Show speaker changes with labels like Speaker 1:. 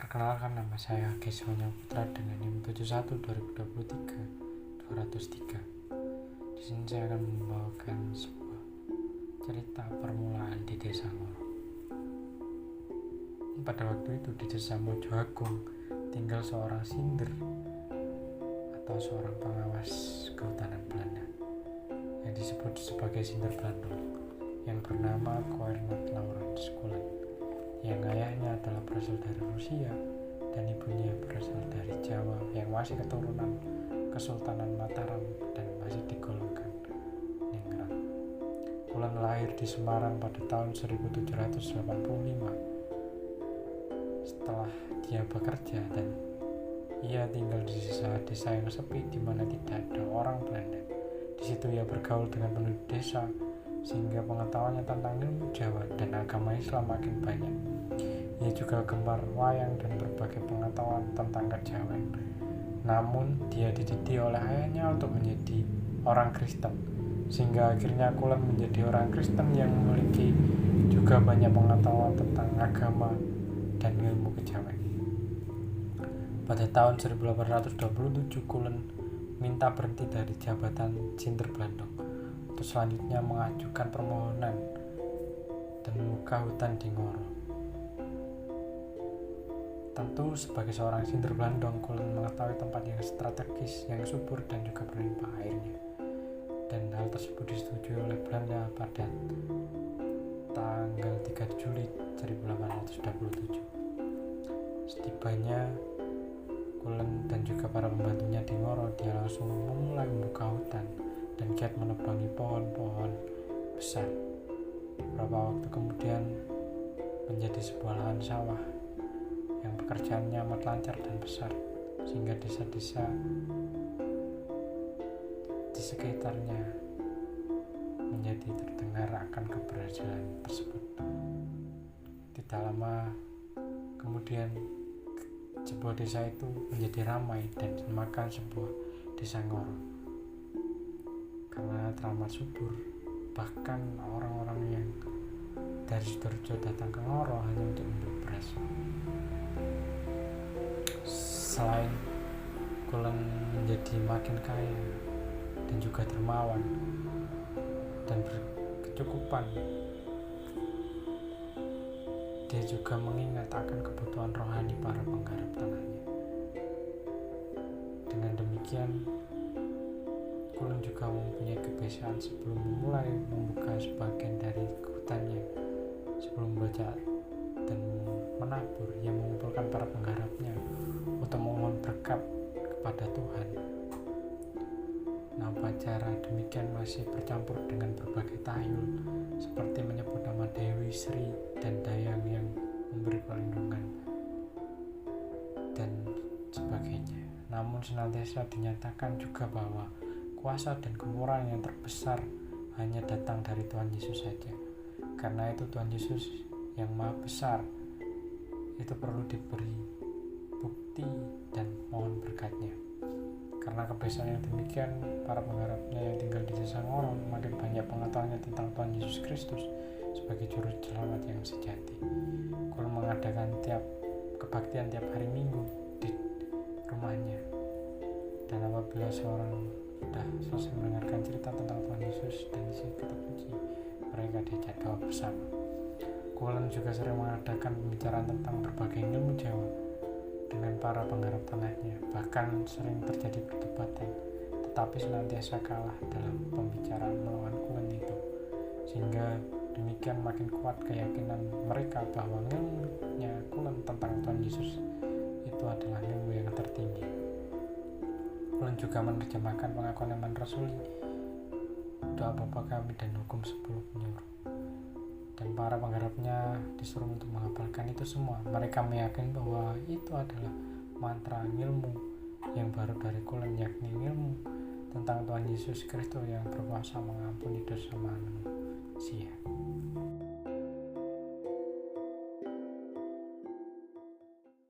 Speaker 1: Perkenalkan, nama saya Geswonya Putra dengan NIM 71 2023 203. Di sini saya akan membawakan sebuah cerita permulaan di Desa Ngoro. Pada waktu itu di Desa Mojo Agung tinggal seorang sinder atau seorang pengawas kehutanan Belanda yang disebut sebagai Sinder Blandong yang bernama Cornat Laurens Kulen, yang ayahnya adalah berasal dari Rusia dan ibunya berasal dari Jawa yang masih keturunan Kesultanan Mataram dan masih digolongkan Ningrat. Kulen lahir di Semarang pada tahun 1785. Setelah dia bekerja dan ia tinggal di desa yang sepi di mana tidak ada orang Belanda. Di situ ia bergaul dengan penduduk desa sehingga pengetahuannya tentang ilmu Jawa dan agama Islam makin banyak. Ia juga gemar wayang dan berbagai pengetahuan tentang kejawen. Namun dia dididik oleh ayahnya untuk menjadi orang Kristen, sehingga akhirnya Kulen menjadi orang Kristen yang memiliki juga banyak pengetahuan tentang agama dan ilmu kejawen. Pada tahun 1827 Kulen minta berhenti dari jabatan Sinder Blandong untuk selanjutnya mengajukan permohonan dan membuka hutan di Ngoro. Tentu sebagai seorang Sinder Blandong, Kulen mengetahui tempat yang strategis, yang subur dan juga berlimpah airnya. Dan hal tersebut disetujui oleh Belanda pada tanggal 3 Juli 1827. Setibanya Kulen dan juga para pembantunya di Ngoro, dia langsung memulai membuka hutan dan giat menebangi pohon-pohon besar. Beberapa waktu kemudian menjadi sebuah lahan sawah yang pekerjaannya amat lancar dan besar, sehingga desa-desa di sekitarnya menjadi terdengar akan keberhasilan tersebut. Tidak lama kemudian sebuah desa itu menjadi ramai dan dinamakan sebuah desa Ngoro karena teramat subur. Bahkan orang-orang yang dari Sidoarjo datang ke Ngoro hanya untuk membeli beras. Selain Kulen menjadi makin kaya dan juga dermawan dan berkecukupan, dia juga mengingat akan kebutuhan rohani para penggarap tanahnya. Dengan demikian, Kulen juga mempunyai kebiasaan sebelum memulai membuka sebagian dari hutannya, sebelum membaca dan menabur, ia mengumpulkan para penggarapnya untuk memohon berkat kepada Tuhan. Nah, upacara demikian masih bercampur dengan berbagai tahayul seperti menyebut nama Dewi, Sri, dan Dayang yang memberi perlindungan dan sebagainya. Namun senantiasa dinyatakan juga bahwa kuasa dan kemurahan yang terbesar hanya datang dari Tuhan Yesus saja. Karena itu Tuhan Yesus yang maha besar itu perlu diberi bukti dan mohon berkatnya. Karena kebiasaan yang demikian, para penggarapnya yang tinggal di desa Ngoro makin banyak pengetahuannya tentang Tuhan Yesus Kristus sebagai juru selamat yang sejati. Kulen mengadakan kebaktian tiap hari Minggu di rumahnya. Dan apabila seorang sudah selesai mendengarkan cerita tentang Tuhan Yesus dan isi kitab suci, mereka diajak doa bersama. Kulen juga sering mengadakan pembicaraan tentang berbagai ilmu Jawa dengan para penggarap tanahnya. Bahkan sering terjadi perdebatan, tetapi senantiasa kalah dalam pembicaraan melawan Kulen itu, sehingga demikian makin kuat keyakinan mereka bahwa ilmunya Kulen tentang Tuhan Yesus itu adalah ilmu yang tertinggi. Kulen juga menerjemahkan pengakuan iman rasuli, doa Bapa Kami, dan hukum 10 penyuruh. Dan para penggarapnya disuruh untuk menghafalkan itu semua. Mereka meyakini bahwa itu adalah mantra ilmu yang baru dari Kulen, yakni ilmu tentang Tuhan Yesus Kristus yang berkuasa mengampuni dosa manusia.